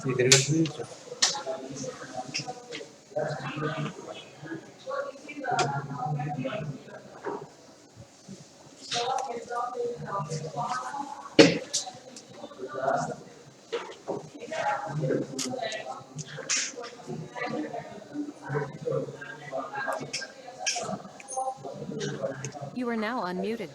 इधर का You are now unmuted.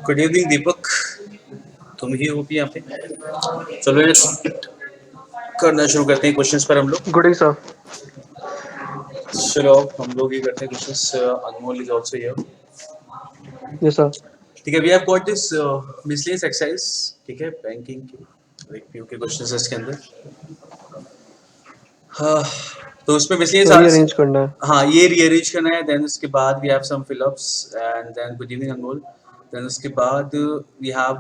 Good evening Deepak, तुम ही हो भी यहाँ पे। चलो करना शुरू करते हैं क्वेश्चंस पर हम लोग। Good evening sir. चलो हम लोग ये करते हैं questions. Anmol is also here. Yes sir. ठीक है, we have got this miscellaneous exercise. ठीक है, बैंकिंग के एक फ्यू के क्वेश्चंस है इसके अंदर। हाँ, तो उसमें मिसलेनियस रीअरेंज करना है। हाँ, ये रीअरेंज करना है। देन उसके बाद we have some fill ups and then good evening Anmol. Then उसके बाद we have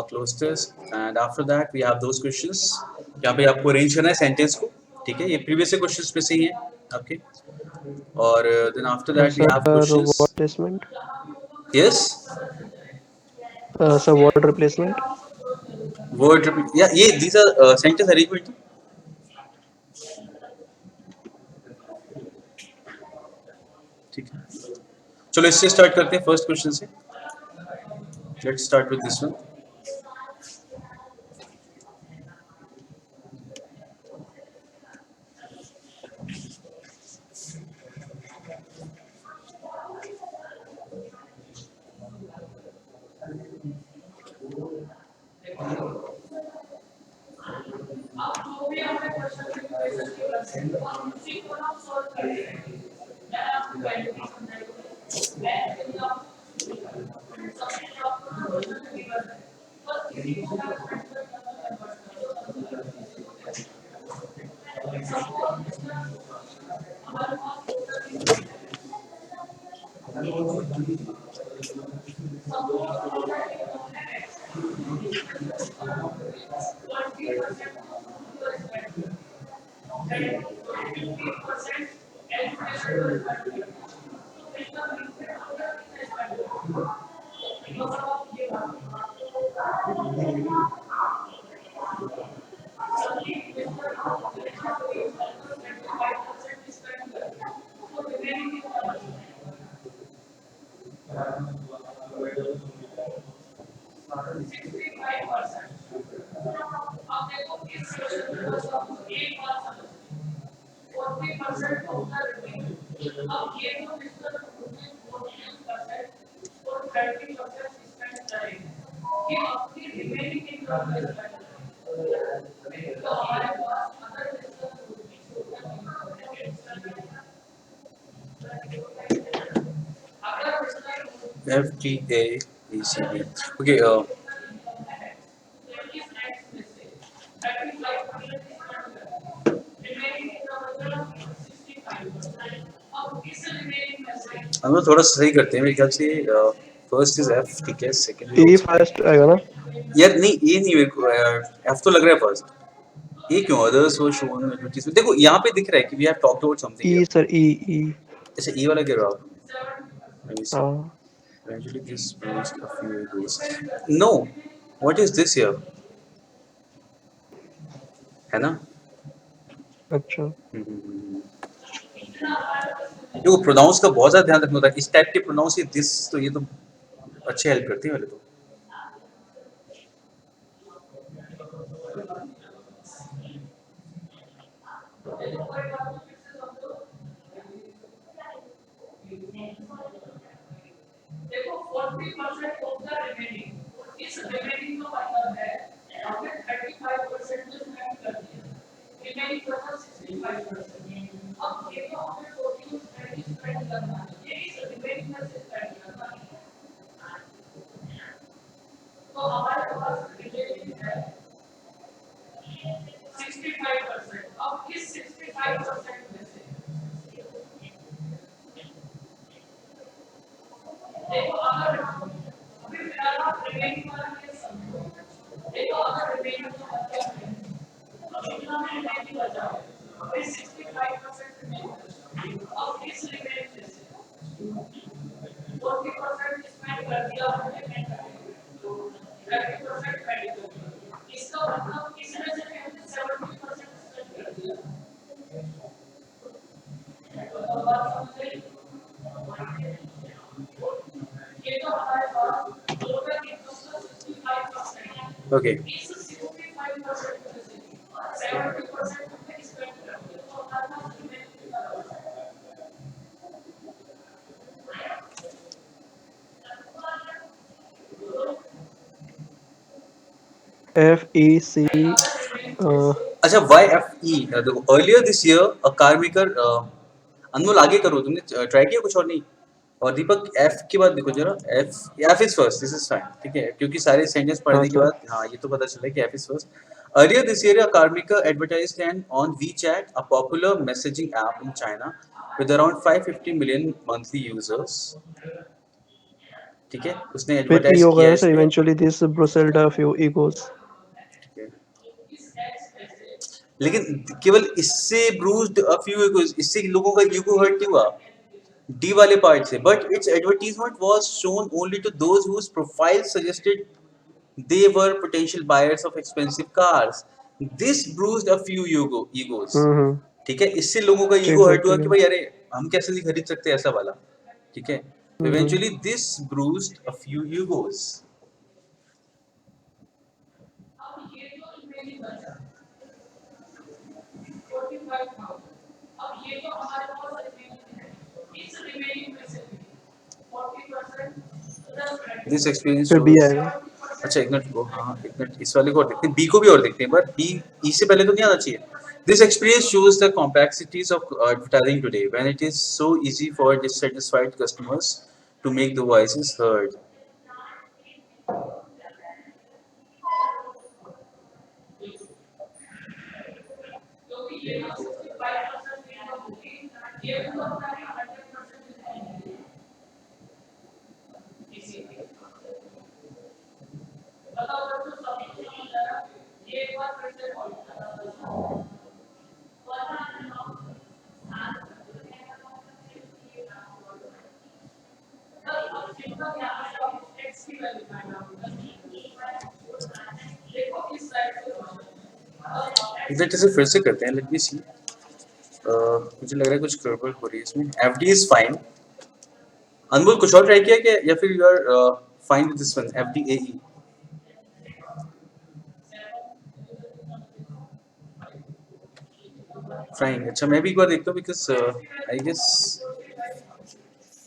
cloze this and after that we have those questions यहाँ पे आपको अरेंज करना है सेंटेंस को। ठीक है, ये प्रीवियस से क्वेश्चंस में से ही है आपके। और then after that we have sir questions. Word replacement. Yes, sir word replacement. Word या ये दीज आर सेंटेंस अरेंजमेंट। ठीक है, चलो इससे स्टार्ट करते हैं फर्स्ट क्वेश्चन से। Let's start with this one. F G A B C D. Okay. हम लोग थोड़ा सही करते हैं मेरे ख्याल से। फर्स्ट इज एफ, ठीक है। सेकंड ई फर्स्ट आएगा ना? यार नहीं, ये नहीं मेरे को। एफ तो लग रहा है फर्स्ट। ये क्यों? अदर्स वो शोन नोटिस में देखो, यहाँ पे दिख रहा है कि we have talked about something E here. Sir, E E. अच्छा, ई वाला कह रहा हूँ आप? हाँ। Eventually this produced a few ways. No, what is this here? है ना? अच्छा। देखो, प्रोनाउंस का बहुत ज्यादा ध्यान रखना होता है। इस टाइप के प्रोनाउंस, ये दिस तो ये तो अच्छे हेल्प करते हैं वाले तो। Okay. FEC. अच्छा, YFE, earlier this year a car maker, अनमोल आगे करो, तुमने ट्राई किया कुछ और नहीं? और दीपक, एफ की बात देखो जरा, F is first, this is fine, ठीक है, क्योंकि सारे सेंटेंस हाँ पढ़ने के सर। बाद हाँ ये तो पता चला कि F is first. Earlier this year, a car maker advertised on WeChat, a popular messaging app in China, with around 550 million monthly users. ठीक है, उसने फिर ई एडवर्टाइज होगा किया ना है सर, इस पे. Eventually this bruised a few egos. ठीक है. लेकिन केवल इससे ब्रूस्ड अ फ्यू ईगोज, इससे लोगों का ईगो हर्ट नहीं हुआ डी वाले पार्ट से, but its advertisement was shown only to those whose profile suggested they were potential buyers of expensive cars. This bruised a few egos. हम्म। ठीक है, इससे लोगों का ईगो हर्ट हुआ एग्जैक्टली। कि भाई अरे हम कैसे नहीं खरीद सकते ऐसा वाला. ठीक है, तो hmm. Eventually this bruised a few egos. This experience फिर बी शोज. आएगा। अच्छा एक मिनट को, हाँ एक मिनट, इस वाले को और देखते हैं, बी को भी और देखते हैं, बट बी ई से पहले तो नहीं आना चाहिए. This experience shows the complexities of advertising today, when it is so easy for dissatisfied customers to make the voices heard. Exact इसे फिर से करते हैं, लेट मी सी. मुझे लग रहा है कुछ गड़बड़ हो रही है इसमें. FD is fine. अनमोल कुछ और ट्राई किया क्या, या फिर you are fine with this one, FD A E. Fine. अच्छा मैं भी एक बार देखता हूँ, बिकॉज आई गेस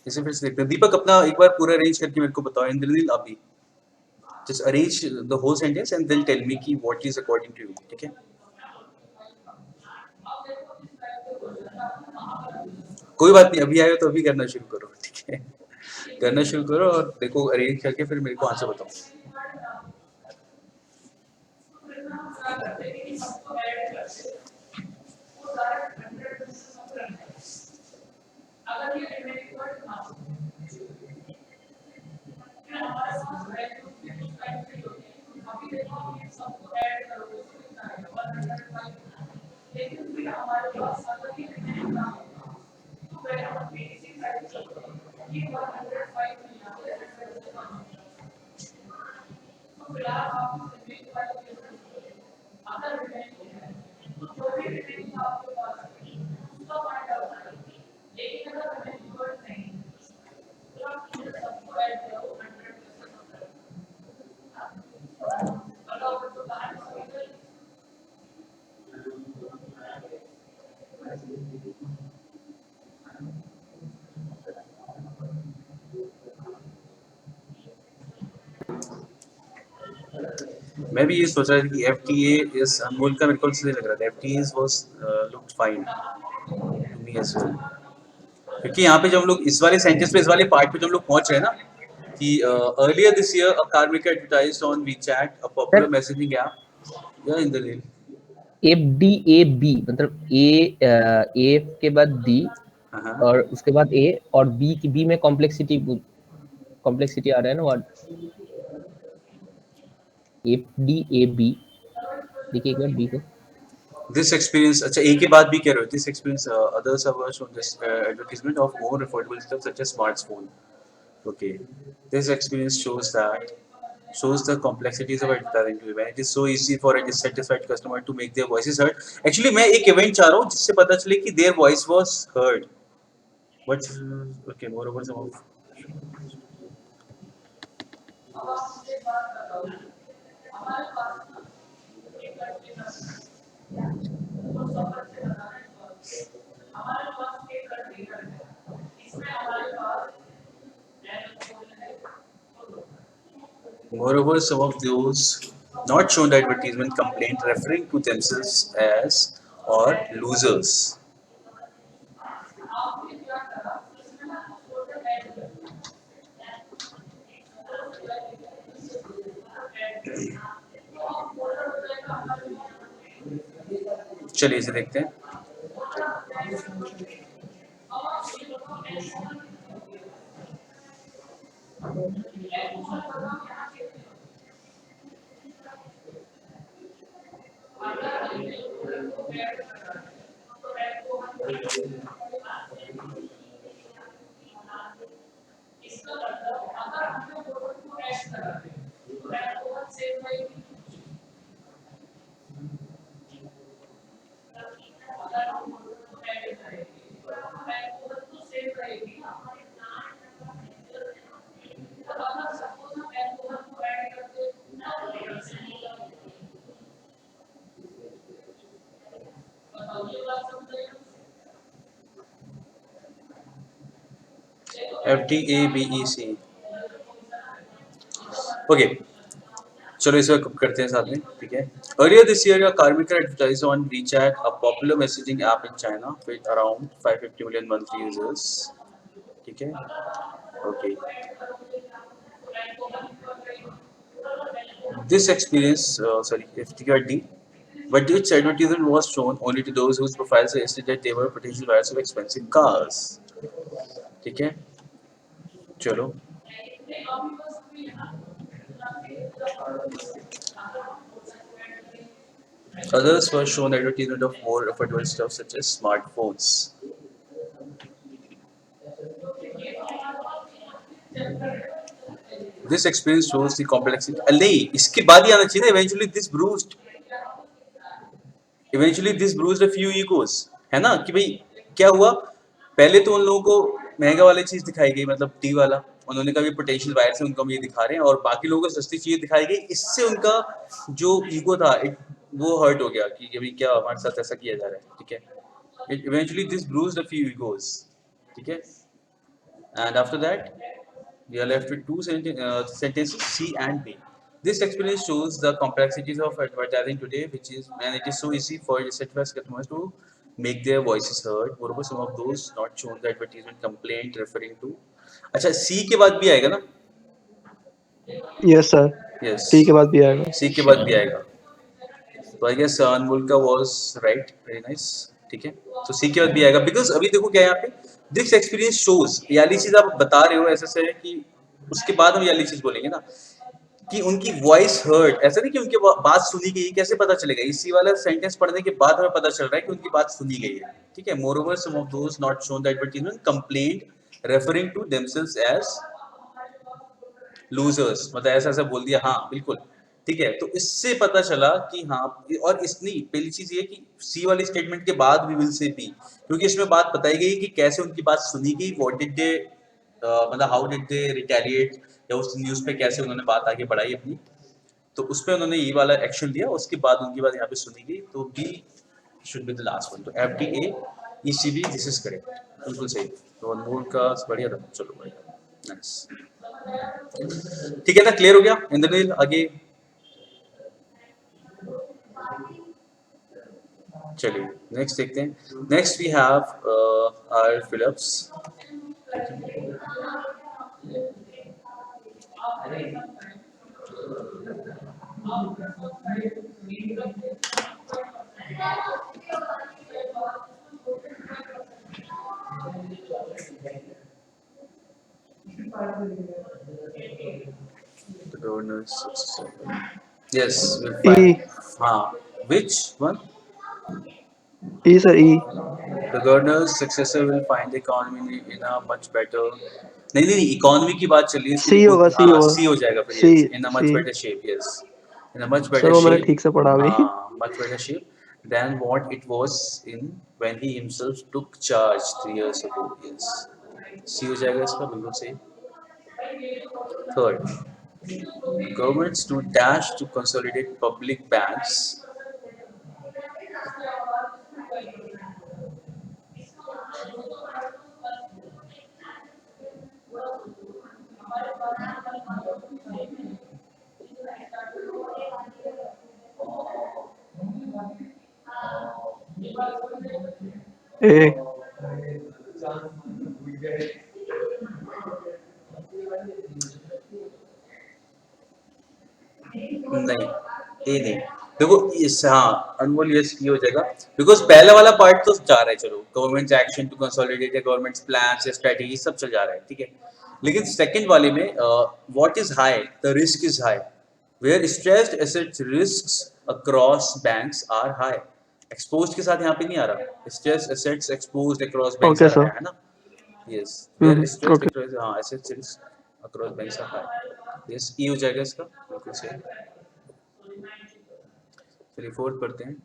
इसे फिर से देखते हैं. दीपक अपना एक बार पूरा अरेंज करके मेरे को बताओ. इंद्रनील अभी just arrange the whole sentence and then tell me ki what is according to you. ठीक है, कोई बात नहीं, अभी आए हो तो अभी करना शुरू करो. ठीक है, करना शुरू करो और देखो अरेंज करके फिर मेरे को आंसर बताओ. मैं भी ये सोच रहा था कि FTA इस अनमोल का मेरे को इसलिए लग रहा था FTA was looked fine to me as well, क्योंकि यहाँ पे जब हम लोग इस वाले सेंटेंस पे इस वाले पार्ट पे जब हम लोग पहुंच रहे हैं ना कि earlier this year a car maker advertised on WeChat a popular sir messaging app yeah in the reel FDAB मतलब ए के बाद डी हाँ और उसके बाद ए और बी में कॉम्प्लेक्सिटी आ रहा है ना वर्ड FDAB देखिए एक बार बी को this experience अच्छा A के बाद भी कह रहे हो this experience others have shown this advertisement of more affordable stuff such as smartphone. Okay, this experience shows the complexities of advertising to when it is so easy for a dissatisfied customer to make their voices heard. Actually मैं एक event चाह रहा हूँ जिससे पता चले कि their voice was heard. But okay, moreover some of moreover some of those not shown the advertisement complaint referring to themselves as or losers. चलिए इसे देखते हैं. FDABEC. ओके चलो इसे करते हैं साथ में ठीक है. Earlier this year a car maker advertised on WeChat a popular messaging app in China with around 550 million monthly users. ठीक है. Okay. This experience sorry FTRD but its advertisement was shown only to those whose profiles suggested that they were potential buyers of expensive cars. ठीक है. चलो others were shown advertisement of more affordable stuff such as smartphones. This experience shows the complexity. नहीं इसके बाद ही आना चाहिए ना eventually this bruised a few egos है ना कि भाई क्या हुआ पहले तो उन लोगों को महंगा वाली चीज दिखाई गई मतलब टी वाला उन्होंने कहा पोटेंशियल बायर से उनको हम ये दिखा रहे हैं और बाकी लोगों को सस्ती चीज दिखाई गई इससे उनका जो ईगो था वो हर्ट हो गया कि भाई क्या हमारे साथ ऐसा किया जा रहा है ठीक है. Eventually this bruised a few egos ठीक है. And after that we are left with two sentences C and B. This experience shows the complexities of advertising today, which is and it is so easy for dissatisfied customers to make their voices heard. Moreover, some of those not shown the advertisement complaint referring to. अच्छा C के बाद भी आएगा ना? Yes, sir. Yes. C के बाद भी आएगा. C के बाद भी आएगा. तो I guess अनमोल का was right, very nice. ठीक है. तो C के बाद भी आएगा because अभी देखो क्या है यहाँ पे this experience shows ये वाली चीज आप बता रहे हो ऐसे से कि उसके बाद हम ये वाली चीज बोलेंगे ना कि उनकी वॉइस हर्ड ऐसा नहीं कि उनकी बात सुनी गई कैसे पता चलेगा इसी वाला सेंटेंस पढ़ने के बाद हमें पता चल रहा है कि उनकी बात सुनी गई है ठीक है. Moreover some of those not shown the advertisement complaint referring to themselves as losers मतलब ऐसा ऐसा बोल दिया हाँ बिल्कुल ठीक है. तो इससे पता चला कि हाँ और इसनी पहली चीज ये कि सी वाली स्टेटमेंट के बाद वी विल से बी क्योंकि इसमें बात बताई गई कि कैसे उनकी बात सुनी गई व्हाट डिड दे मतलब हाउ डिड दे रिटेलिएट या उस न्यूज पे कैसे उन्होंने बात आगे बढ़ाई अपनी तो उस पर उन्होंने ये वाला एक्शन लिया उसके बाद उनकी बात यहाँ पे सुनी गई तो B should be the last one. तो FTA ECB this is correct बिल्कुल सही. तो अनमोल का बढ़िया था चलो बढ़िया नाइस ठीक है ना क्लियर हो गया इंद्रनील आगे चलिए नेक्स्ट देखते हैं. Next we have are fill ups. The governor's successor. Yes, we'll find. E. Which one? E, sir, E. The governor's successor will find the economy in a much better. नहीं नहीं नहीं, इकोनॉमी की बात चल रही है, इसको C तो होगा, C हाँ होगा. सी हो जाएगा फिर. C, yes, in a much C. Better shape. Yes, in a much sir better वो मैंने शेप. ठीक से पढ़ा अभी. हाँ, much better shape than what it was in when he himself took charge 3 years ago. Yes, सी हो जाएगा इसका बिल्कुल सही. Third, governments to dash to consolidate public banks. A. नहीं, ए नहीं. देखो इस, हाँ अनमोल, यस ये हो जाएगा बिकॉज पहला वाला पार्ट तो जा रहा है. चलो, गवर्नमेंट एक्शन टू कंसोलिडेट या गवर्नमेंट प्लान या स्ट्रेटेजी सब चल जा रहा है, ठीक है. लेकिन सेकंड वाले में what is high, the risk is high, where stressed assets risks across banks are high. Exposed के साथ यहाँ पे नहीं आ रहा, stressed assets exposed across banks Okay, are sir. High, है ना. Yes, where stressed Okay. Across, हाँ assets risk across banks are high. Yes, E हो जाएगा इसका बिल्कुल सही. चलिए फोर्थ पढ़ते हैं.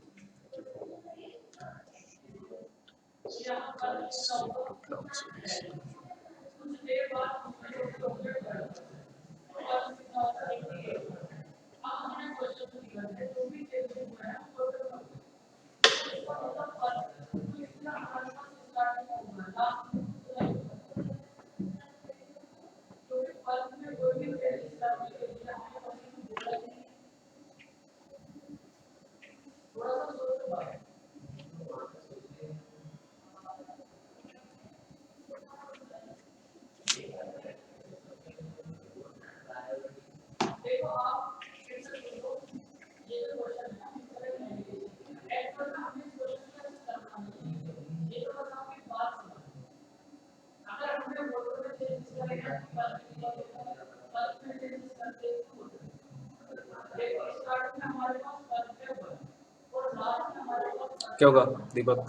क्या होगा दीपक?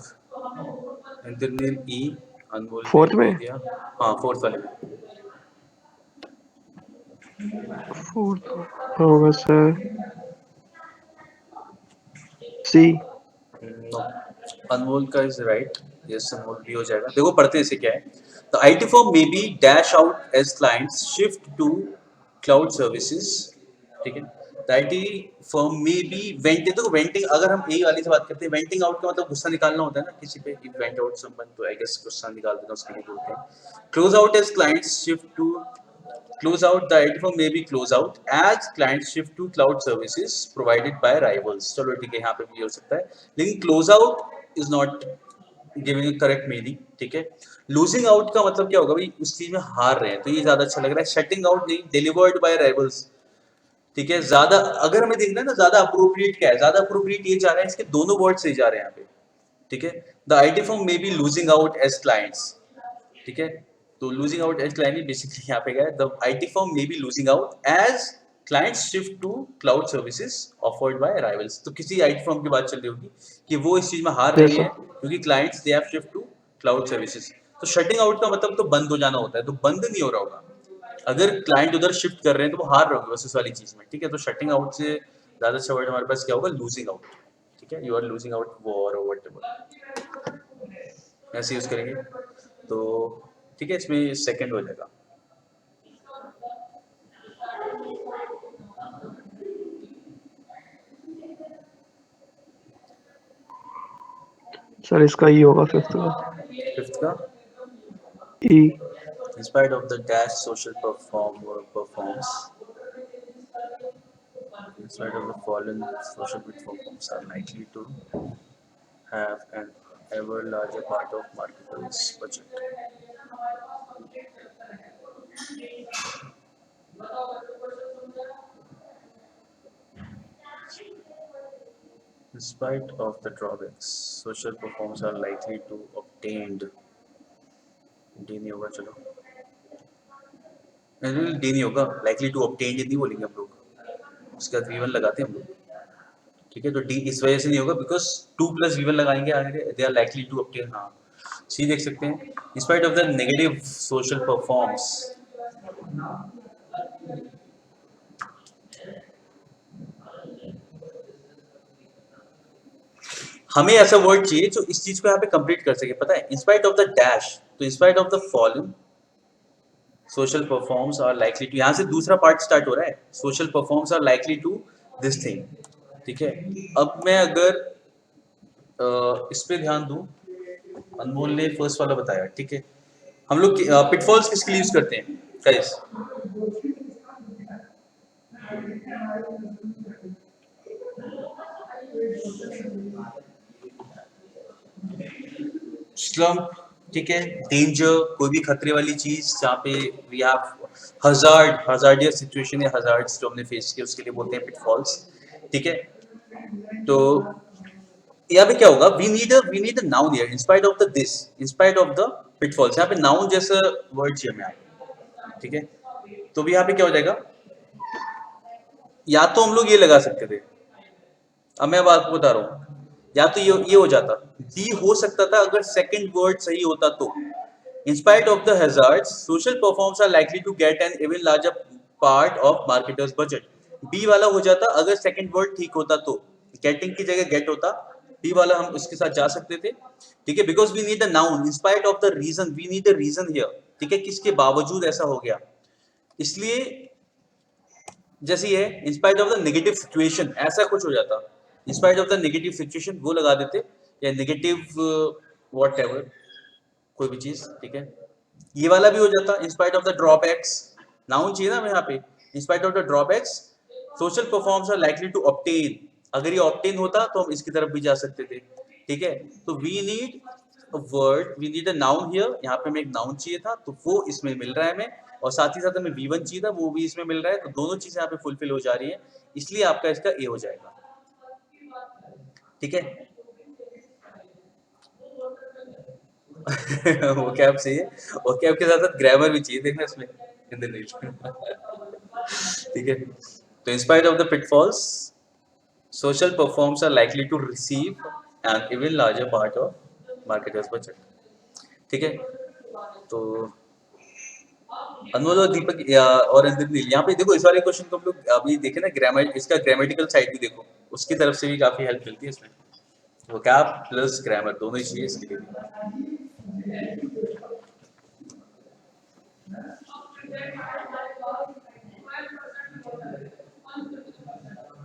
इंद्रनील ई, अनमोल ने फोर्थ ए में. दिया. हाँ फोर्थ वाले में. फोर्थ होगा सर. C. नो, अनमोल का इज राइट. यस, अनमोल भी हो जाएगा. देखो पढ़ते हैं इसे क्या है. The IT firm may be dash out as clients shift to cloud services. ठीक है. The IT firm may be venting. देखो वेंटिंग, अगर हम ए वाली से बात करते हैं, वेंटिंग आउट का मतलब गुस्सा निकालना होता है ना किसी पे. इफ वेंट आउट समवन, तो आई गेस गुस्सा निकाल देना उसके लिए बोलते हैं. Close out as clients shift to close out. The IT firm may be close out as clients shift to cloud services provided by rivals. चलो ठीक है, यहाँ पे भी हो सकता है, लेकिन close out is not giving a correct meaning. ठीक है. losing out का मतलब क्या होगा भाई, उस चीज में हार रहे हैं, तो ये ज्यादा अच्छा लग रहा है. shutting out नहीं, delivered by rivals. ठीक है. ज्यादा अगर हमें देखना है ना, ज्यादा अप्रोप्रिएट क्या है, ज्यादा अप्रोप्रिएट ये जा रहा है, इसके दोनों वर्ड से जा रहे हैं यहाँ पे. ठीक है. The IT firm may be losing out as clients. ठीक है. तो losing out as client basically यहाँ पे गया, the IT firm may be losing out as clients shift to cloud services offered by rivals. तो किसी आईटी फर्म की बात चल रही होगी कि वो इस चीज में हार Yes, रही sir. है क्योंकि clients they have shift to cloud services. तो शटिंग आउट का मतलब तो बंद हो जाना होता है, तो बंद नहीं हो रहा होगा. अगर क्लाइंट उधर शिफ्ट कर रहे हैं तो वो हार रहे होंगे बस उस वाली चीज में. ठीक है. तो शटिंग आउट से ज्यादा अच्छा वर्ड हमारे पास क्या होगा, लूजिंग आउट. ठीक है. You are losing out war और व्हाटएवर, ऐसे यूज करेंगे. तो ठीक है, इसमें सेकंड हो जाएगा. सर इसका E होगा फिफ्थ का. फिफ्थ का, E. in spite of the dash social performs, in spite of the fallen social platforms are likely to have an ever larger part of marketers budget. In spite of the drawbacks, social performs are likely to obtained. D नहीं होगा, चलो D नहीं होगा, likely to obtained नहीं बोलेंगे हम लोग, उसके बाद V1 लगाते हैं हम लोग, ठीक है। तो डी इस वजह से नहीं होगा बिकॉज 2 प्लस V1 लगाएंगे आगे, they are likely to obtain। हाँ, सी देख सकते हैं, in spite of the negative social performs, हमें ऐसा वर्ड चाहिए जो इस चीज को यहाँ पे कंप्लीट कर सके, पता है, इंस्पाइट ऑफ द डैश, तो in spite of the following social performs are likely to, यहाँ से दूसरा पार्ट स्टार्ट हो रहा है, social performs are likely to this thing, ठीक है। अब मैं अगर इस पे ध्यान दूं, अनमोल ने फर्स्ट वाला बताया, ठीक है। हम लोग पिटफॉल्स किसके लिए यूज करते हैं गाइस? स्लम्प, ठीक है, डेंजर, कोई भी खतरे वाली चीज जहाँ पे we have hazard, hazardous situation या हजार्ड्स जो हमने फेस किए, उसके लिए बोलते हैं पिटफॉल्स, ठीक है। तो यहाँ पे क्या होगा, we need a noun here, in spite of the this, in spite of the pitfalls, यहाँ पे नाउन जैसा वर्ड चाहिए हमें, ठीक है। तो भी यहाँ पे क्या हो जाएगा, या तो हम लोग ये लगा सकते थे, अब मैं बात बता रहा हूँ, या तो ये हो जाता, डी हो सकता था अगर सेकंड वर्ड सही होता तो, in spite of the hazards, social performers are likely to get an even larger part of marketers budget. B वाला हो जाता अगर सेकंड वर्ड ठीक होता तो, गेटिंग की जगह गेट होता, B वाला हम उसके साथ जा सकते थे, ठीक है। Because we need a noun, in spite of the reason, we need a reason here, ठीक है, किसके बावजूद ऐसा हो गया, इसलिए जैसे ये इन spite of the negative situation ऐसा कुछ हो जाता, in spite of the negative situation वो लगा देते, या नेगेटिव वॉट एवर, कोई भी चीज, ठीक है। ये वाला भी हो जाता, in spite of the drawbacks, noun चाहिए ना हमें यहाँ पे, in spite of the drawbacks social performs are likely to obtain, अगर ये ऑब्टेन होता तो हम इसकी तरफ भी जा सकते थे, ठीक है। तो we need a word, we need a noun here, यहाँ पे हमें एक नाउन चाहिए था तो वो इसमें मिल रहा है हमें, और साथ ही साथ हमें V1 चाहिए था, वो भी इसमें मिल रहा है, तो दोनों चीजें यहाँ पे फुलफिल हो जा रही है, इसलिए आपका इसका ए हो जाएगा, ठीक है। वो कैब चाहिए, वो कैब के साथ साथ ग्रामर भी चाहिए, देखना इसमें ठीक है। तो in spite of the pitfalls, social performs are likely to receive an even larger part of marketers budget, ठीक है। तो अनमोल और दीपक और इंद्रनील, यहाँ पे देखो इस वाले क्वेश्चन को हम लोग अभी देखे ना, ग्रामर, इसका ग्रामेटिकल साइड भी देखो, उसकी तरफ से भी काफी हेल्प मिलती है इसमें, वोकैब प्लस ग्रामर दोनों ही चाहिए इसके लिए।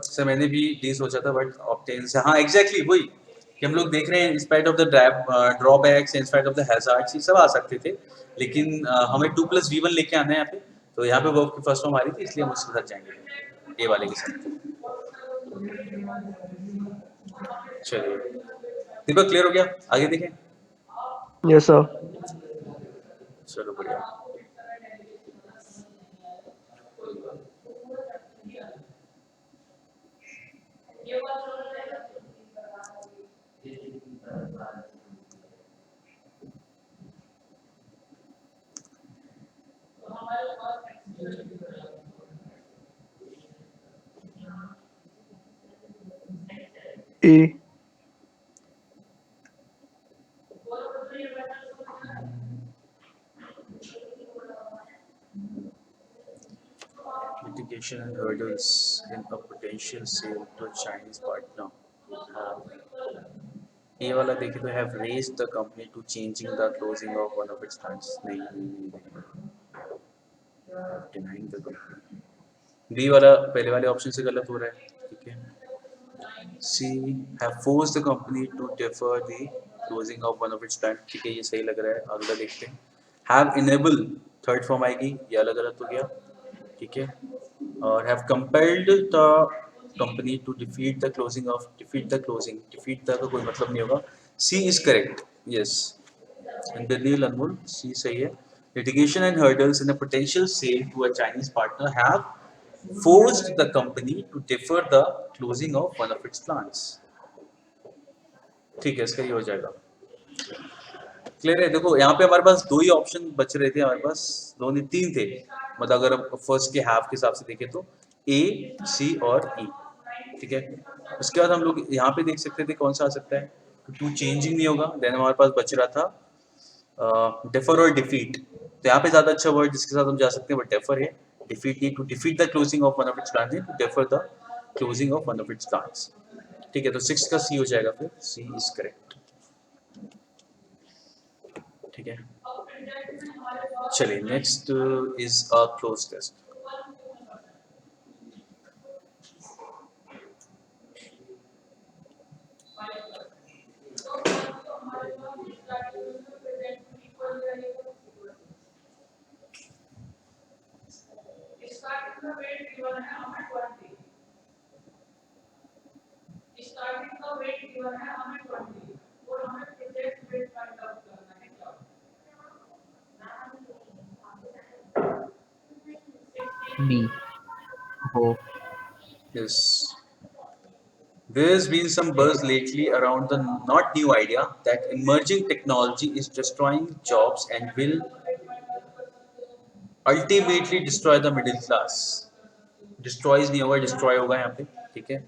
सर मैंने भी डी सोचा था बट ऑब्टेन से, हाँ एग्जैक्टली वही कि हम लोग देख रहे हैं, in spite of the drawbacks, in spite of the hazards, ये सब आ सकते थे, लेकिन हमें 2 प्लस V1 लेके आना है यहाँ पे, तो यहाँ पे वर्ब की फर्स्ट फॉर्म आ रही थी, इसलिए हम उसके साथ जाएंगे, ए वाले के साथ। चलिए दीपक, क्लियर हो गया, आगे देखें। Yes, sir. चलो बढ़िया। A. Mitigation and hurdles in a potential sale to a Chinese partner have, ये वाला देखें तो have raised the company to changing the closing of one of its plants, नहीं, have denying the company, B वाला पहले वाले option से गलत हो रहा है, ठीक है। सी have forced the company to defer the closing of one of its plants, ठीक है, ये सही लग रहा है, अगला देखते हैं। have enable, थर्ड फॉर्म आएगी, ये अलग गलत हो गया, ठीक है। और have compelled the company to defeat the closing of defeat the का कोई मतलब नहीं होगा. C is correct. Yes. And Daniel Anmol, C सही है. Litigation and hurdles in a potential sale to a Chinese partner have forced the company to defer the closing of one of its plants. ठीक है, इसका ये हो जाएगा. Clear है. देखो यहाँ पे हमारे पास दो ही ऑप्शन बच रहे थे, हमारे पास दो नहीं तीन थे. मतलब अगर फर्स्ट के हाफ के हिसाब से देखें तो ए, सी और ई. ठीक है. उसके बाद हम लोग यहाँ पे देख सकते थे कौन सा आ सकता है. टू चेंजिंग नहीं होगा. देन हमारे पास बच रहा था डेफर और डिफीट. तो यहाँ पे ज्यादा अच्छा वर्ड जिसके साथ हम जा सकते हैं वो डेफर है. डिफीट नहीं. To defeat the closing of one of its plans, to defer the closing of one of its plans. ठीक है. तो 6 का सी हो जाएगा. फिर सी इज करेक्ट. ठीक है. चलिए next is a cloze test. B. Oh. Yes. There's been some buzz lately around the not new idea that emerging technology is destroying jobs and will ultimately destroy the middle class. Destroys नहीं होगा, destroy होगा यहाँ पे. ठीक है.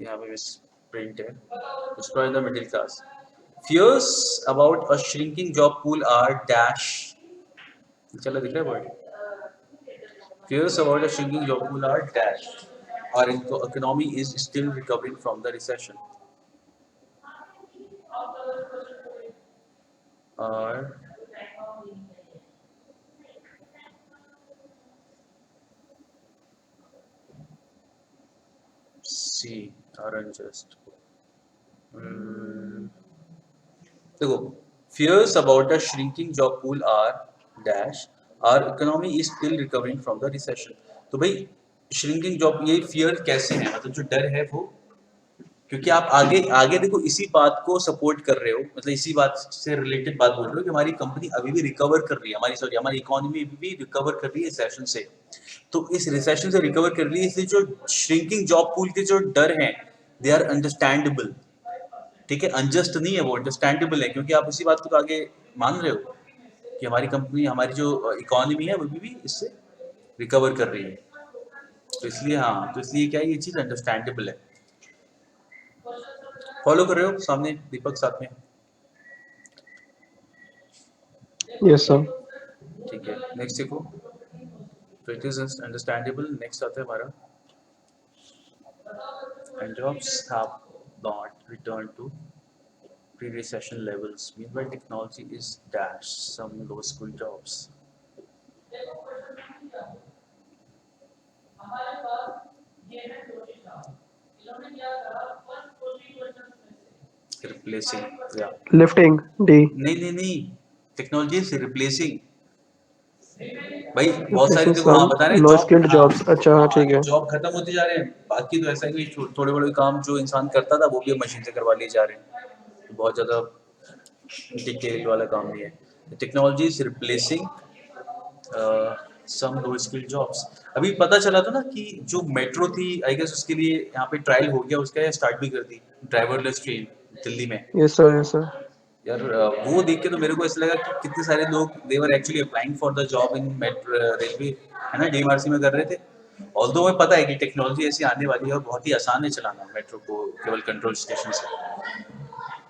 यहाँ पे miss print है. Destroy the middle class. Fears about a shrinking job pool are dash. चलो दिख रहा है word. Fears about a shrinking job pool are dash. Our economy is still recovering from the recession. Are C are unjust. देखो, fears about a shrinking job pool are dash. Our economy is still recovering from the recession. तो भाई shrinking job ये fear कैसे है, मतलब जो डर है वो, क्योंकि आप आगे आगे देखो इसी बात को सपोर्ट कर रहे हो, मतलब इसी बात से रिलेटेड बात बोल रहे हो कि हमारी कंपनी अभी भी रिकवर कर रही है, हमारी इकोनॉमी अभी भी रिकवर कर रही है रिसेशन से. तो इस रिसेशन से रिकवर कर रही है, इसलिए जो श्रिंकिंग जॉब पूल के जो डर हैं दे आर अंडरस्टैंडेबल. ठीक है. अनजस्ट नहीं है वो, अंडरस्टैंडेबल है, क्योंकि आप इसी बात को तो आगे मान रहे हो कि हमारी कंपनी, हमारी जो इकोनॉमी है वो भी इससे रिकवर कर रही है. तो इसलिए हाँ, तो इसलिए क्या है, ये चीज़ अंडरस्टैंडेबल है. फॉलो कर रहे हो सामने दीपक साथ में. Yes, sir. ठीक है. नेक्स्ट देखो. तो इट इज अंडरस्टैंडेबल. नेक्स्ट आता है हमारा and jobs have not returned to pre-recession levels. Meanwhile, technology is dash some low-skill jobs. Replacing, yeah. Lifting. D. नहीं. Technology is replacing. भाई बहुत सारी Replacing देखो, हाँ some बता रहे हैं low जॉब, skilled jobs. अच्छा हाँ ठीक है. जॉब खत्म होते जा रहे हैं. बाकी तो ऐसा है कि थोड़े बड़े काम जो इंसान करता था वो भी मशीन से करवा लिए जा रहे हैं. बहुत ज़्यादा डिटेल वाला काम नहीं है. Technology is replacing some low skill jobs. अभी पता चला था ना कि जो मेट्रो थी, आई गेस उसके लिए यहाँ पे ट्रायल हो गया उसका, या स्टार्ट भी कर दी, ड्राइवरलेस ट्रेन दिल्ली में. Yes, sir. Yes, sir. यार वो देख के तो मेरे को ऐसा लगा कि कितने सारे लोग they were actually applying for the job in metro railway, है ना, डीएमआरसी में कर रहे थे. ऑल्दो हमें पता है कि टेक्नोलॉजी ऐसी आने वाली है और बहुत ही आसान है चलाना मेट्रो को केवल कंट्रोल स्टेशन से,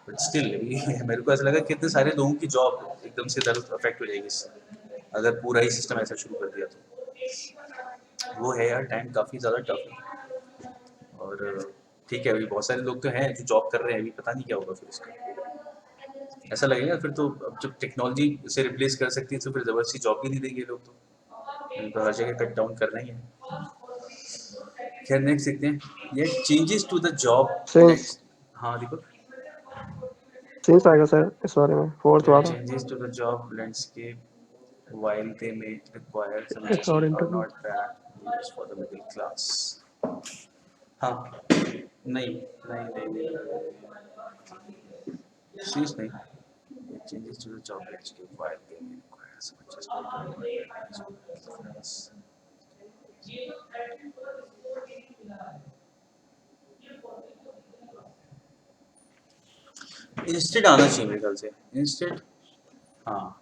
बट स्टिल मेरे को ऐसा लगा कितने सारे लोगों की जॉब एकदम से इधर अफेक्ट हो जाएगी इससे, अगर पूरा ही सिस्टम ऐसा शुरू कर दिया तो. वो है यार, टाइम काफ़ी ज़्यादा टफ है. और ठीक है, अभी बहुत सारे लोग तो हैं जो जॉब कर रहे हैं, अभी पता नहीं क्या होगा फिर इसका. ऐसा लगेगा फिर तो, अब जब टेक्नोलॉजी से रिप्लेस कर सकती है तो फिर ज़बरदस्ती जॉब भी नहीं देंगे लोग, तो हर जगह कट डाउन करना ही है. खैर नेक्स्ट देखते हैं. ये changes to the job. Since हाँ दीपक. आएगा सर इस बारे में फोर्थ वाला. Changes to the job landscape, while they may require some According adjustment, are to not bad news for the middle class. हाँ नहीं नहीं नहीं नहीं सीज नहीं changes to the job landscape while they may require some adjustment. Instead आना चाहिए मेरे ख्याल से इंस्टेड हाँ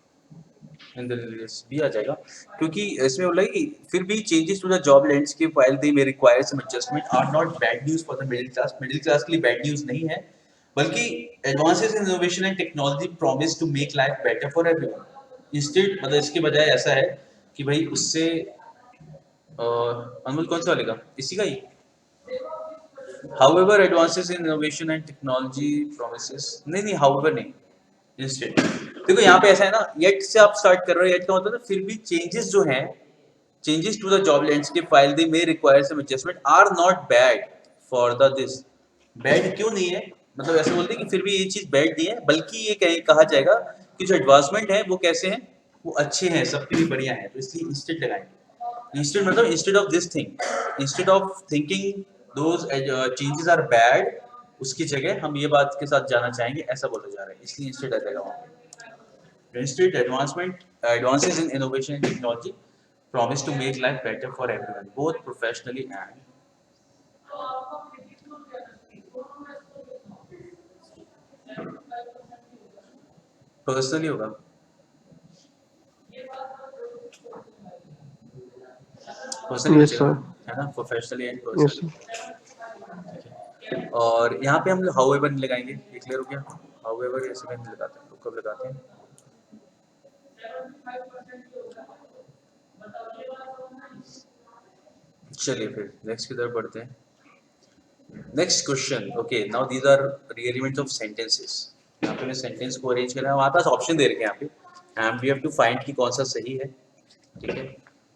इन द भी आ जाएगा क्योंकि इसमें बोला है कि फिर भी changes to the job landscape while they may require some adjustment are not bad news for the middle class के लिए बैड न्यूज़ नहीं है बल्कि advances in innovation and technology promise to make life better for everyone instead मतलब इसके बजाय ऐसा है कि भाई उससे अनमोल कौन सा वालेगा इसी का ही however advances in innovation and technology promises नहीं however नहीं इंस्टेड देखो यहाँ पे ऐसा है ना येट से आप स्टार्ट कर रहे हो येट का मतलब फिर भी चेंजेस जो हैं changes to the job landscape while they may require some adjustment are not bad for the this bad क्यों नहीं है मतलब ऐसे बोलते हैं कि फिर भी ये चीज बैड नहीं है बल्कि ये कहा जाएगा कि जो एडवांसमेंट है वो कैसे हैं वो अच्छे हैं सबके लिए बढ़िया है तो इसलिए इंस्टेड लगाएंगे इंस्टेड मतलब instead of this thing instead of thinking those changes are bad उसकी जगह हम ये बात के साथ जाना चाहेंगे ऐसा बोला जा रहा है इसलिए इंस्टेड आ जाएगा वहाँ पे instead advances in innovation and technology promise to make life better for everyone both professionally and personally होगा पर्सनली Yes, sir. है ना professionally and Yes, personally sir. और यहाँ पे हम लोग हाउएवर नहीं लगाएंगे ये क्लियर हो गया हाउएवर ऐसे में नहीं लगाते हैं लोग कब लगाते हैं चलिए फिर नेक्स्ट की तरफ बढ़ते हैं next question okay now these are rearrangements of sentences यहाँ पे मैं सेंटेंस को अरेंज करना है हमारे पास ऑप्शन दे रखे हैं यहाँ पे and we have to find कि कौन सा सही है ठीक है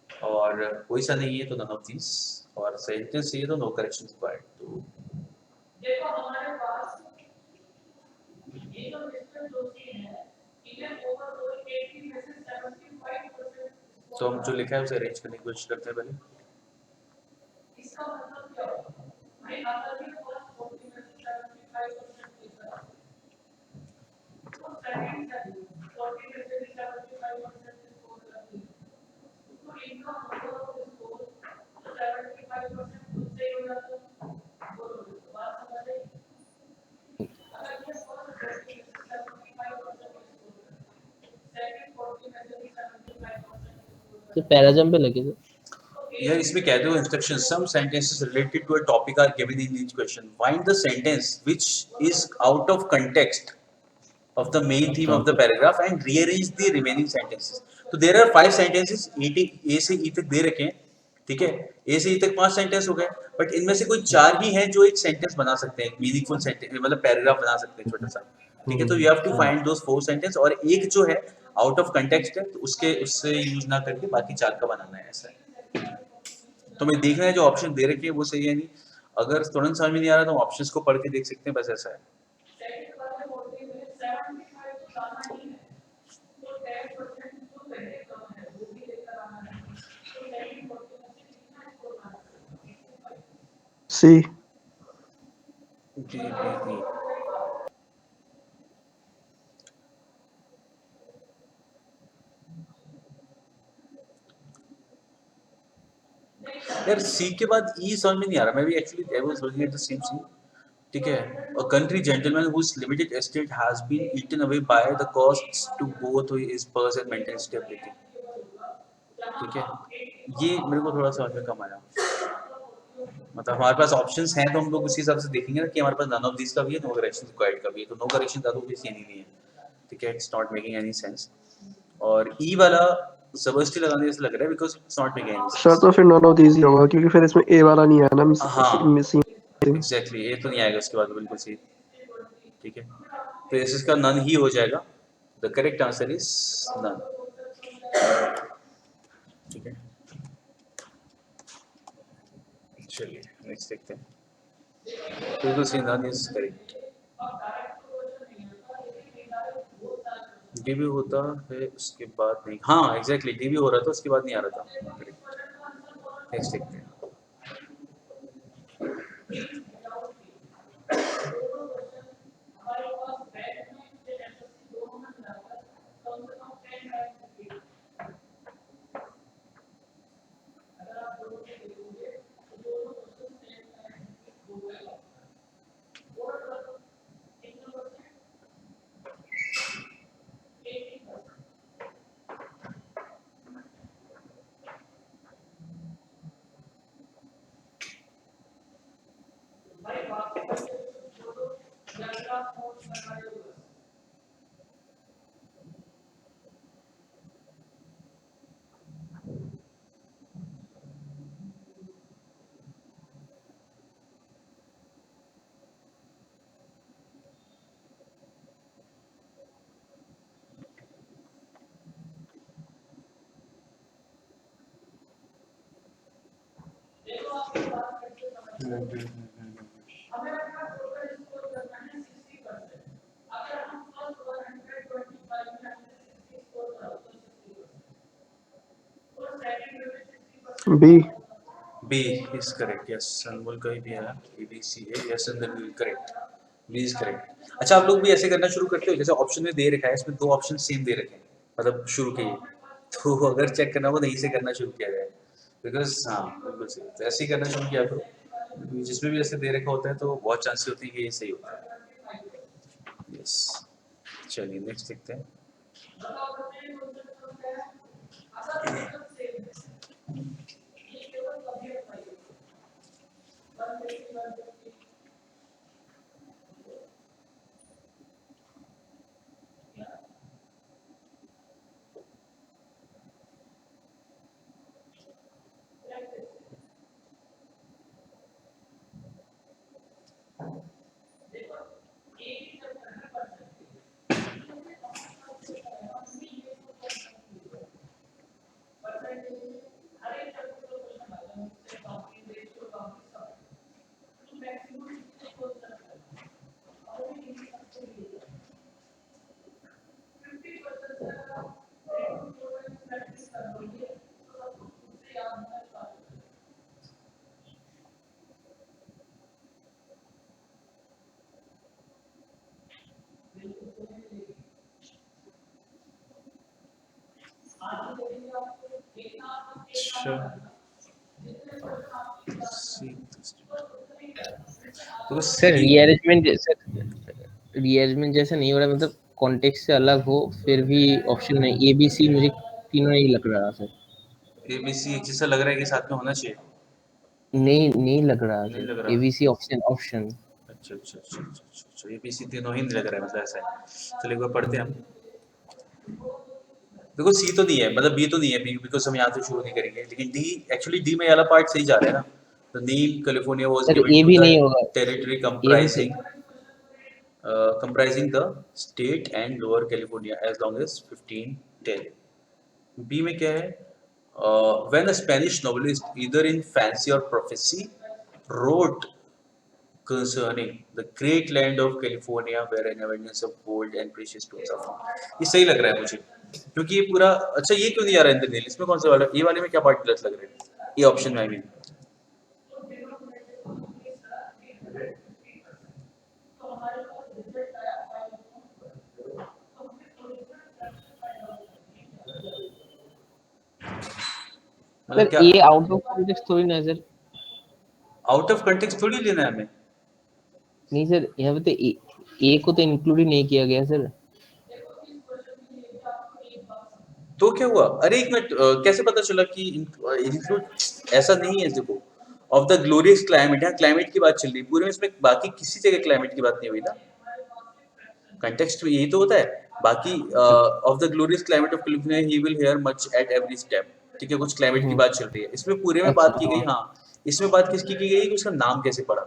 और कोई सा नहीं है तो नन ऑफ दिस और सेंटेंस चाहिए तो नो करेक्शन रिक्वायर्ड तो तो हम जो लिखा है उसे अरेंज करने की कोशिश करते हैं पहले तो पैराजम पे लगे थे यार इसमें कहते हो instruction some sentences related to a topic are given in each question find the sentence which is out of context of the main theme of the paragraph and rearrange the remaining sentences तो there are 5 sentences A से E तक दे रखे हैं ठीक है A से E तक 5 sentence हो गए बट इनमें से कोई 4 ही हैं जो एक सेंटेंस बना सकते हैं मीनिंगफुल सेंटेंस मतलब पैराग्राफ बना सकते हैं छोटा सा ठीक है तो you have to find those 4 sentence और एक जो है आउट ऑफ कंटेक्स्ट है तो उससे यूज ना करके बाकी 4 का बनाना है ऐसा है तो मैं देखना है जो ऑप्शन दे रखे हैं वो सही है नहीं अगर तुरंत समझ में नहीं आ रहा तो ऑप्शंस को पढ़ के देख सकते हैं बस ऐसा है C. जी यार सी के बाद ई समझ में नहीं आ रहा मैं भी actually I was looking at the same C ठीक है a country gentleman whose limited estate has been eaten away by the costs to both his purse and mental stability ठीक है ये मेरे को थोड़ा समझ में कम आया मतलब हमारे पास ऑप्शंस हैं तो हम लोग उसी हिसाब से देखेंगे ना कि हमारे पास नन ऑफ दिस का भी है नो करेक्शन रिक्वायर्ड का भी है तो नो करेक्शन ज्यादा ऑब्वियसली एनी नहीं है ठीक है it's not making any sense और ई वाला जबरदस्ती लगाने से लग रहा है because it's not making any sir तो फिर नॉन ऑफ दीज ही होगा क्योंकि फिर इसमें A वाला नहीं आया ना हाँ मिसिंग एग्जैक्टली ये तो नहीं आएगा उसके बाद बिल्कुल सही ठीक है तो इसका नन ही हो जाएगा the correct answer is none ठीक है चलिए नेक्स्ट देखते हैं बिल्कुल सही नन इज करेक्ट डीबी होता है उसके बाद नहीं हाँ एग्जैक्टली डीबी हो रहा था उसके बाद नहीं आ रहा था करेक्ट नेक्स्ट देखते हैं B. B is correct. Yes, अनमोल का ही भी है. A B C है. Yes, and then B correct. B is correct. अच्छा, आप लोग भी ऐसे करना शुरू करते हो जैसे ऑप्शन में दे रखा है, इसमें 2 ऑप्शन सेम दे रखे हैं, मतलब शुरू के ही. तो अगर चेक करना हो तो यहीं से करना शुरू किया जाए. बिकॉज हाँ, बिल्कुल सही. तो ऐसे ही करना शुरू किया करो. जिसमें भी ऐसे दे रखा होता है तो बहुत चांसेस होती है कि ये सही होता है. यस. चलिए नेक्स्ट देखते हैं. तो सर रीअरेंजमेंट जैसा नहीं हो रहा, मतलब कॉन्टेक्स्ट से अलग हो फिर भी ऑप्शन नहीं. ए बी सी मुझे तीनों नहीं लग रहा सर. ABC एक जैसा लग रहा है कि साथ में होना चाहिए. नहीं लग रहा नहीं लग सर. रहा. A B C option. अच्छा. ABC तीनों ही नहीं लग रहा है, मतलब ऐसा है. चलिए एक बार पढ़ते हैं हम. देखो C तो नहीं है, मतलब B तो नहीं है, B बिकॉज हम यहाँ से शुरू नहीं करेंगे. लेकिन D, एक्चुअली D में ये वाला पार्ट सही जा रहा है ना. The name California was sir given a to भी द नहीं होगा. टेरिटरी ए भी सही. comprising the state and lower California as long as 1510. B में क्या है? When a Spanish novelist, either in fancy or prophecy, wrote concerning the great land of California where an abundance of gold and precious stones are found. ये सही लग रहा है मुझे, क्योंकि ये पूरा. अच्छा, ये क्यों नहीं आ रहा है इंद्रनील? इसमें कौन सा वाला? ये वाले में क्या पार्ट गलत लग रहा है? ये ऑप्शन में आई मीन. मतलब सर क्या ये आउट ऑफ कॉन्टेक्स्ट थोड़ी ना है सर. आउट ऑफ कंटेक्स्ट थोड़ी लेना है हमें. नहीं सर, यहाँ पे तो ए को तो इंक्लूड ही नहीं किया गया सर. तो क्या हुआ? अरे एक मिनट, कैसे पता चला कि इंक्लूड? ऐसा नहीं है. देखो, ऑफ द ग्लोरियस क्लाइमेट, यहाँ क्लाइमेट की बात चल रही है पूरे में, इसमें बाकी किसी जगह क्लाइमेट की बात नहीं हुई ना. कंटेक्स्ट में यही तो होता है. बाकी of the glorious climate of California he will hear much at every step. ठीक है, कुछ क्लाइमेट की बात चल रही है. इसमें पूरे में बात की गई. हाँ, इसमें बात किसकी की गई कि उसका नाम कैसे पड़ा.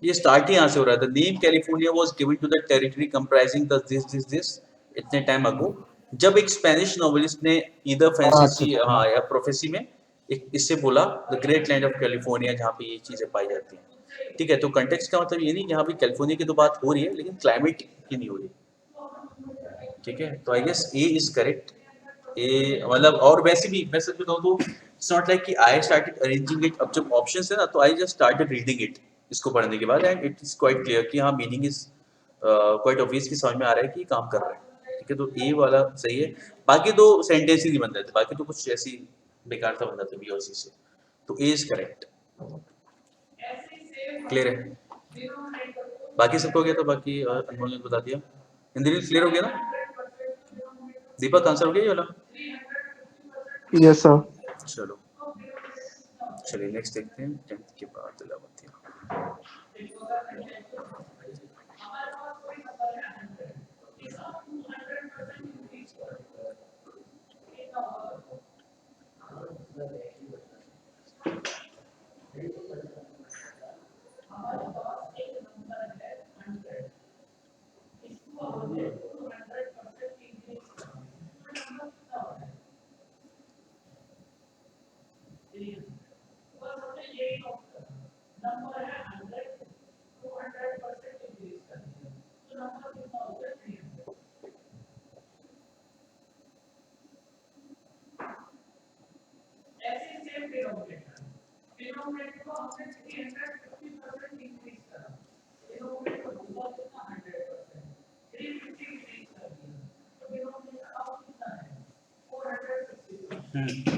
ये स्टार्ट ही यहाँ से हो रहा है. The name California was given to the territory comprising the this इतने टाइम अगो, जब एक स्पेनिश नॉवेलिस्ट ने इधर फैंटेसी हाँ या प्रोफेसी में एक इससे बोला the great land of California, जहाँ पे ये चीजें पाई जाती हैं. ठीक है, तो कंटेक्स्ट का मतलब ये नहीं, यहाँ पे कैलिफोर्निया की तो बात हो रही है लेकिन क्लाइमेट की नहीं हो रही. ठीक है, तो I guess A is correct. A मतलब, और वैसे भी मैं सच बताऊं तो इट्स नॉट लाइक कि आई स्टार्टेड अरेंजिंग इट. अब जब ऑप्शंस है ना तो I just started reading it. इसको पढ़ने के बाद, and it is quite clear कि हाँ मीनिंग इज क्वाइट ऑब्वियस कि समझ में आ रहा है कि काम कर रहा है, ठीक है। तो ए वाला सही है। बाकी तो सेंटेंस ही नहीं बन रहे थे, बाकी तो कुछ ऐसी बेकार सा बन रहा था बी और सी से। तो ए इज करेक्ट। क्लियर है? बाकी सबको हो गया? तो बाकी अनमोल ने बता दिया। इंद्रनील क्लियर हो गया ना? दीपक आंसर हो गया ये वाला? Yes, sir. चलो चलिए नेक्स्ट देखते हैं, 10th के बाद 11th।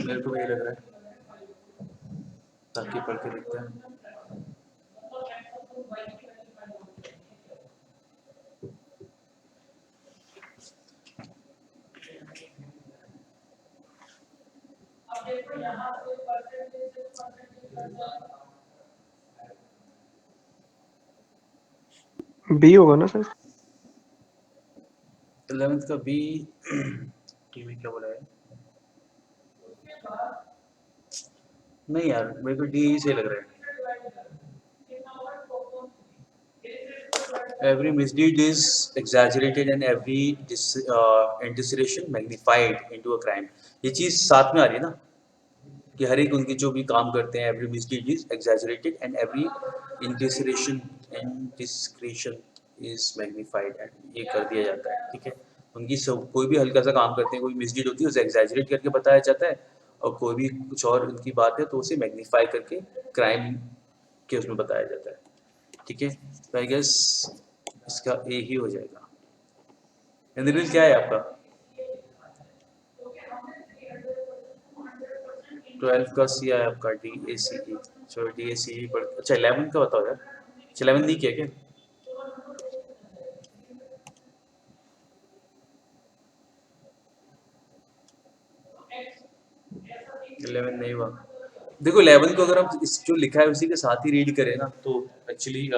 मेरे को भी यही लग रहा है, ताकि पढ़ के देखते हैं। B होगा ना सर? 11th का बी टी में क्या बोला है? नहीं यार, मेरे को डी ही सही लग रहा है। Every misdeed is exaggerated and every indiscretion magnified into a crime। ये चीज साथ में आ रही है ना, कि हर एक उनकी जो भी काम करते हैं, every misdeed is exaggerated and every indiscretion is magnified, and ये कर दिया जाता है, ठीक है। उनकी सब कोई भी हल्का सा काम करते हैं, कोई मिसडीड होती है उसे एग्जैजरेट करके बताया जाता है, और कोई भी कुछ और उनकी बात है तो उसे मैग्नीफाई करके क्राइम के उसमें बताया जाता है, ठीक है। तो आई गेस इसका ए ही हो जाएगा। इंद्रनील क्या है आपका? 12 का सी है आपका, डी ए सी ई। चलो डी ए सी ई पढ़, अच्छा 11 का बताओ यार। 11 नहीं किया क्या? 11 नहीं हुआ। देखो 11 को अगर आप इस जो लिखा है उसी के साथ ही रीड करें ना, तो एक्चुअली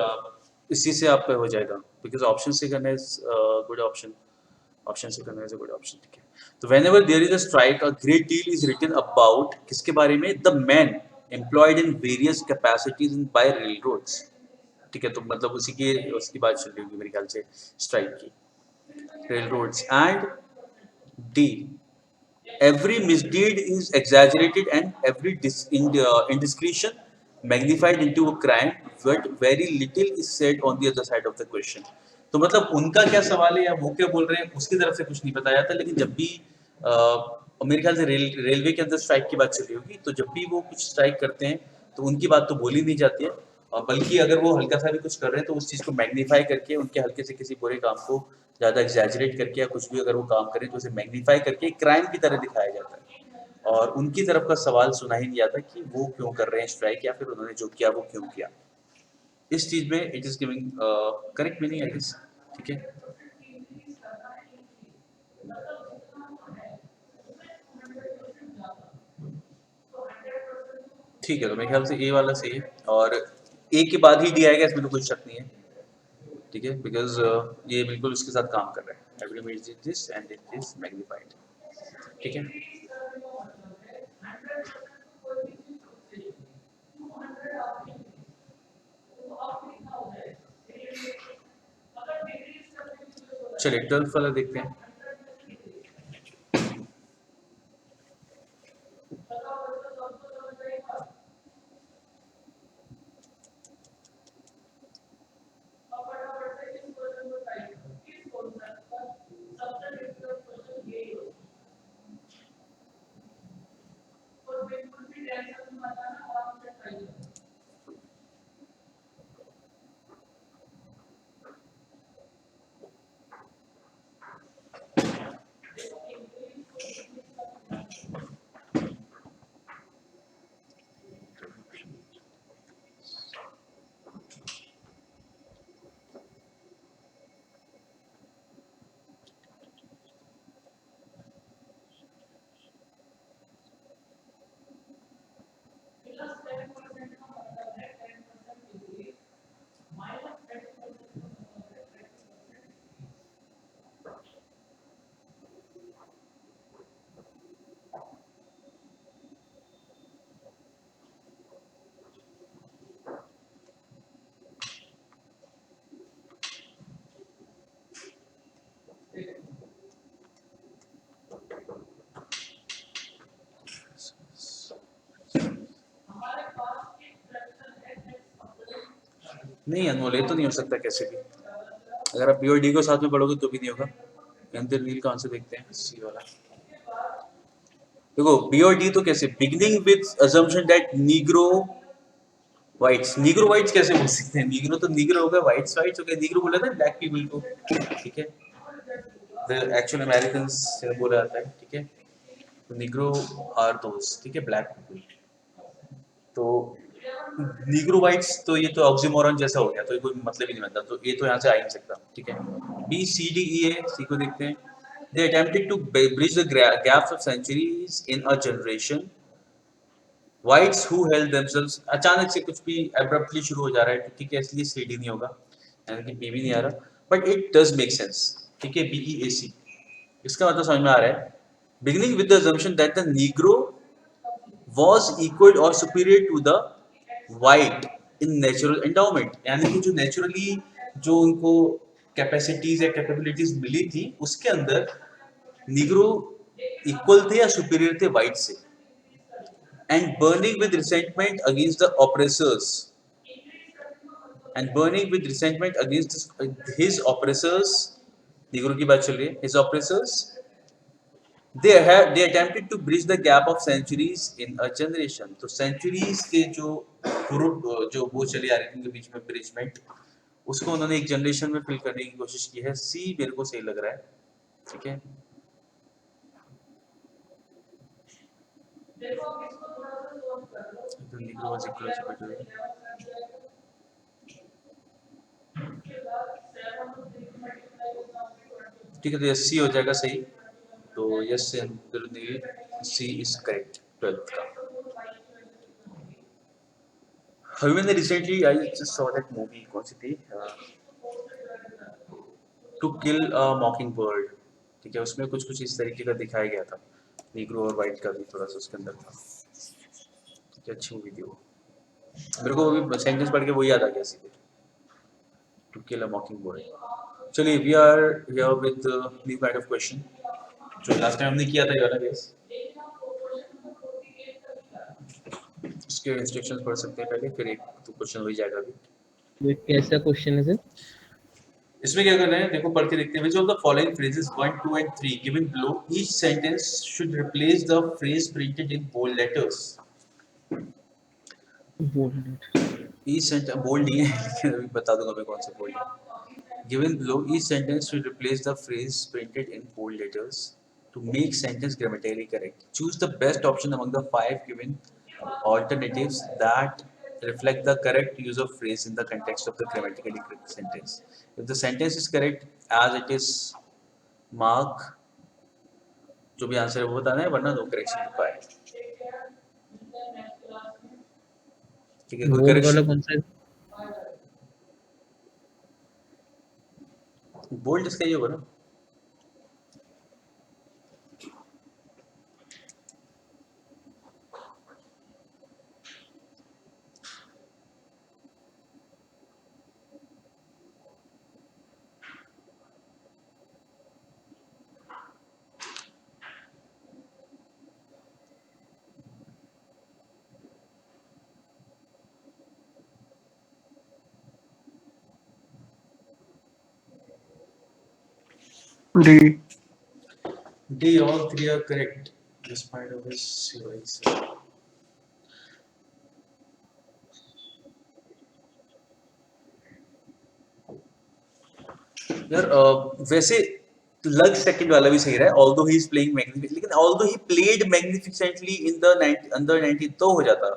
इसी से आपका हो जाएगा, बिकॉज ऑप्शन से करना इज गुड ऑप्शन। ऑप्शन से करना इज अ गुड ऑप्शन, ठीक है। तो whenever there is a strike a great deal is written about किसके बारे में? The man employed in various capacities in by railroads, ठीक है। तो मतलब उसी की उसकी बात चल रही होगी मेरे ख्याल से, स्ट्राइक की, railroads. And D, every misdeed is exaggerated and every indiscretion magnified into a crime, but very little is said on the other side of the question। तो मतलब उनका क्या सवाल है या वो क्या बोल रहे हैं उसकी तरफ से कुछ नहीं बताया था, लेकिन जब भी मेरे ख्याल से रेलवे के अंदर स्ट्राइक की बात चली होगी, तो जब भी वो कुछ स्ट्राइक करते हैं तो उनकी बात तो बोली नहीं जाती है, बल्कि अगर वो हल्का सा भी कुछ कर रहे हैं तो उस चीज़ को मैग्नीफाई करके, उनके हल्के से किसी बुरे काम को ज़्यादा एग्जैजरेट करके, या कुछ भी अगर वो काम करें तो उसे मैग्नीफाई करके क्राइम की तरह दिखाया जाता है, और उनकी तरफ का सवाल सुना ही नहीं जाता कि वो क्यों कर रहे हैं स्ट्राइक, या फिर उन्होंने जो किया वो क्यों किया। इस चीज़ में it is giving correct meaning I guess, ठीक है। ठीक है, तो मेरे ख्याल से ए वाला सही है, और ए के बाद ही डी आएगा, इसमें तो कोई शक नहीं है, ठीक है। बिकॉज ये बिल्कुल उसके साथ काम कर रहा है, every means it this and it is magnified, ठीक है। चलिए 12th वाला देखते हैं। नहीं अनमोल, ये तो नहीं हो सकता कैसे भी। अगर आप पीओ डी को साथ में पढ़ोगे तो भी नहीं होगा। नील कौन से देखते हैं, सी वाला। देखो बी और डी तो कैसे, beginning with assumption that Negro whites, Negro whites कैसे बोल सकते हैं, नीग्रो तो नीग्रो हो गया, व्हाइट्स व्हाइट्स हो गया, नीग्रो बोला था ब्लैक पीपल को, ठीक है, द एक्चुअल अमेरिकन बोला जाता है, ठीक है, तो नीग्रो आर दोस, ठीक है, ब्लैक पीपल। तो नीग्रो व्हाइट्स तो ये तो ऑक्सीमोरन जैसा हो गया, तो ये कोई मतलब ही नहीं बनता, तो ये तो यहाँ से आ ही नहीं सकता, ठीक है। बी सी डी ई ए, सी को देखते हैं। They attempted to bridge the gaps of centuries in a generation. Whites who held themselves, अचानक से कुछ भी abruptly शुरू हो जा रहा है, तो ठीक है, इसलिए सी डी नहीं होगा, यानी कि बी भी नहीं आ रहा, but it does make sense, ठीक है, बी ई ए सी, इसका मतलब समझ में आ रहा है। Beginning with the assumption that the Negro was equal or superior to the white in natural endowment, यानी कि जो नेचुरली जो उनको कैपेसिटीज या कैपेबिलिटीज मिली थी उसके अंदर निग्रो इक्वल थे या सुपीरियर थे वाइट से, and burning with resentment against the oppressors, and burning with resentment against his oppressors, Negro की बात चल रही है, his oppressors, they attempted to bridge the gap of centuries in a generation, तो centuries के जो ग्रुप जो वो चली आ रही थी उनके बीच में ब्रिजमेंट, उसको उन्होंने एक जनरेशन में फिल करने की कोशिश की है, सी मेरे को सही लग रहा है, ठीक है। तो Negro was equal to superior, ठीक है, तो यस सी हो जाएगा सही, तो yes C is correct 12th का। अभी मैंने recently I just saw that movie, कौन सी थी, टू किल अ मॉकिंग बर्ड, ठीक है, उसमें कुछ कुछ इस तरीके का दिखाया गया था, नीग्रो और वाइट का भी थोड़ा सा उसके अंदर था, ठीक है, अच्छी मूवी थी वो, मेरे को अभी सेंटेंस पढ़ के वो याद आ गया सीधे, to kill a mockingbird. चलिए we are here with new kind of question, जो लास्ट टाइम हमने किया था ये वाला केस, उसके इंस्ट्रक्शंस पढ़ सकते हैं पहले, फिर एक तो क्वेश्चन हो ही जाएगा अभी। ये कैसा क्वेश्चन है सर? इसमें क्या करना है, देखो पढ़ के देखते हैं। Which of the following phrases 1, 2 and 3 given below, each sentence should replace the phrase printed in bold letters. Each sentence bold नहीं है लेकिन अभी बता दूंगा मैं कौन सा bold है। Given below, each sentence should replace the phrase printed in bold letters to make sentence grammatically correct. Choose the best option among the 5 given alternatives that reflect the correct use of phrase in the context of the grammatically correct sentence. If the sentence is correct as it is, mark जो भी answer है वो बताना है, वरना no correction required, ठीक है। कोई बोल्ड वाला करेक्शन, कौन सा है? बोल्ड इसका ही होगा ना, D. D, all three are correct despite of his choice. यार वैसे लग सेकंड वाला भी सही रहा है, although he is playing magnificent, लेकिन although he played magnificently in the under 19 तो हो जाता,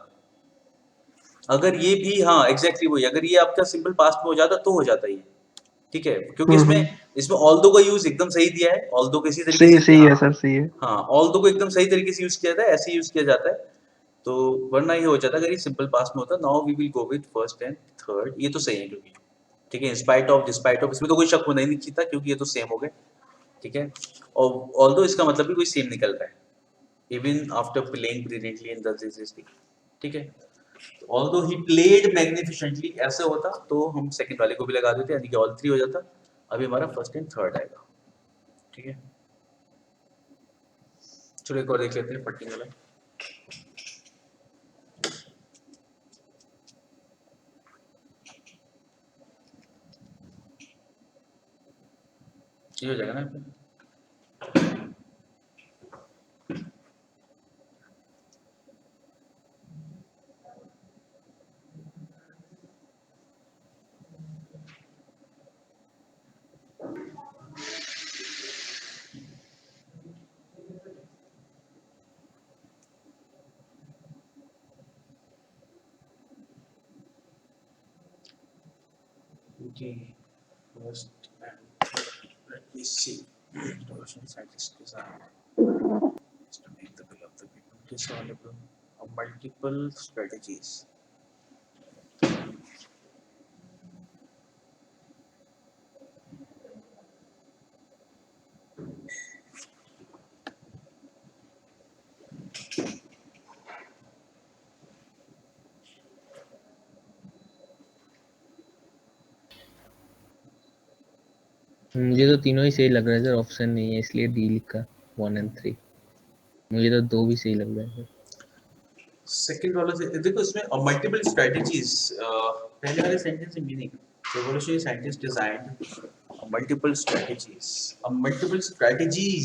अगर ये भी, हाँ एग्जैक्टली वही, अगर ये आपका सिंपल पास्ट में हो जाता तो हो जाता ये, ठीक है, क्योंकि इसमें इसमें ऑल्दो का यूज एकदम सही दिया है, ऑल्दो को इसी तरीके सही से, सही है हाँ सर, सही है। हाँ, ऑल्दो को एकदम सही तरीके से यूज किया जाता है, ऐसे यूज किया जाता है, तो वरना ये हो जाता अगर ये सिंपल पास्ट में होता। Now we will go with first and third, ये तो सही है क्योंकि, ठीक है, इंस्पाइट ऑफ डिस्पाइट ऑफ, इसमें तो कोई शक होना ही नहीं चाहिए था क्योंकि ये तो सेम हो गए, ठीक है, और ऑल्दो इसका मतलब भी कोई सेम निकल रहा है, even after playing brilliantly in the this, ठीक है, ऑल्दो ही प्लेड मैग्निफिसेंटली ऐसे होता तो हम सेकंड वाले को भी लगा देते, यानी कि ऑल थ्री हो जाता। अभी हमारा फर्स्ट एंड थर्ड आएगा, ठीक है, चलो एक और देख लेते हैं पट्टी वाला। ये हो जाएगा ना। Okay, first, let me see. Ocean scientist design is to make the will of the people discernible of multiple strategies. मुझे तो तीनों ही सही लग रहा है सर, ऑप्शन नहीं है इसलिए डी लिखा 1 and 3। मुझे तो दो भी सही लग रहा है सर। सेकंड वाला से देखो इसमें मल्टीपल स्ट्रेटजीज, पहले वाले सेंटेंस में meaning revolutionary scientist designed multiple strategies, multiple strategies।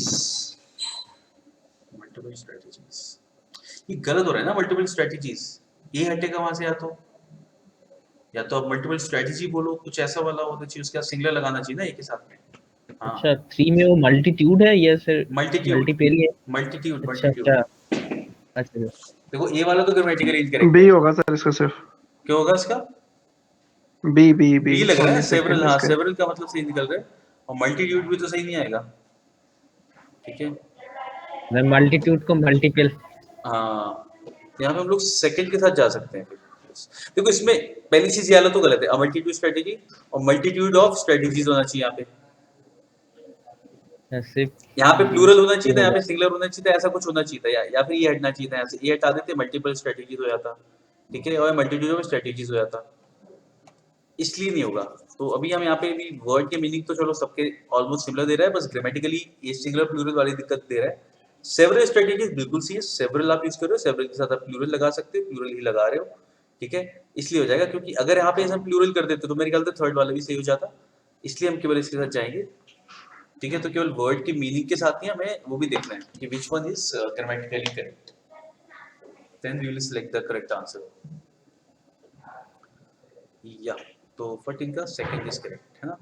ये गलत हो रहा है ना, मल्टीपल स्ट्रेटजीज ये हटेगा वहां से, या तो आप मल्टीपल स्ट्रेटजी बोलो, कुछ ऐसा वाला होना चाहिए, उसके साथ सिंगुलर लगाना चाहिए ना एक के साथ में। हाँ, अच्छा 3 में वो मल्टीट्यूड है या सर मल्टीट्यूड, मल्टीपल है? मल्टीट्यूड, अच्छा मल्टीट्यूड। अच्छा अच्छा सर। देखो ए वाला तो ग्रामेटिकली इनकरेक्ट है। बी होगा सर इसका सिर्फ। क्या होगा इसका? बी बी बी बी लग रहा है, ओनली सेवरल। सेकंड हाँ, इसका। सेवरल का मतलब सही निकल रहा है, और मल्टीट्यूड भी तो सही नहीं आएगा। ठीक है, मैं मल्टीट्यूड को मल्टीपल। हाँ, यहाँ पे हम लोग सेकंड के साथ जा सकते हैं फिर। देखो इसमें पहली चीज ये वाला तो गलत है, मल्टीट्यूड स्ट्रेटेजी और मल्टीट्यूड ऑफ स्ट्रेटेजीज होना चाहिए यहाँ पे। सिर्फ यहाँ पे प्लूरल होना ये चाहिए था, यहाँ होगा। पे सिंगुलर होना चाहिए था, ऐसा कुछ होना चाहिए था, या फिर ये हटना चाहिए था, यहाँ से ये हटा देते मल्टीपल स्ट्रेटेजीज हो जाता। ठीक है, और मल्टीट्यूड ऑफ स्ट्रेटेजीज हो जाता, इसलिए नहीं होगा। तो अभी हम यहाँ पे भी वर्ड के मीनिंग तो चलो सबके ऑलमोस्ट सिमिलर दे रहा है, बस ग्रामेटिकली ये सिंगुलर प्लूरल वाली दिक्कत दे रहा है। सेवरल स्ट्रेटेजीज बिल्कुल सही है, सेवरल आप यूज कर रहे हो, सेवरल के साथ आप प्लूरल लगा सकते हो, प्लूरल ही लगा रहे हो। ठीक है, इसलिए हो जाएगा, क्योंकि अगर यहाँ पे हम प्लूरल कर देते तो मेरे ख्याल से थर्ड वाला भी सही हो जाता, इसलिए हम केवल इसके साथ जाएंगे। ठीक है, तो केवल वर्ड के मीनिंग के साथ ही हमें वो भी देखना है कि which one is grammatically correct, then we will select the correct answer. या तो 14 का सेकंड इज करेक्ट है ना।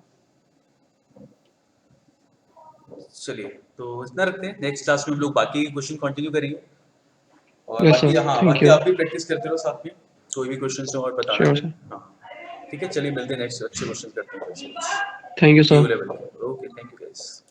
चलिए तो इतना रखते हैं, नेक्स्ट क्लास में हम लोग बाकी क्वेश्चन कंटिन्यू करेंगे, और यस बाकी सर, हाँ थैंक बाकी यू। आप भी प्रैक्टिस करते रहो साथ में, कोई भी क्वेश्चन हो और बताना। Sure sir. हाँ ठीक है, चलिए मिलते हैं नेक्स्ट अच्छे क्वेश्चन करते हैं thank you PU sir. Level के। Okay, thank you guys.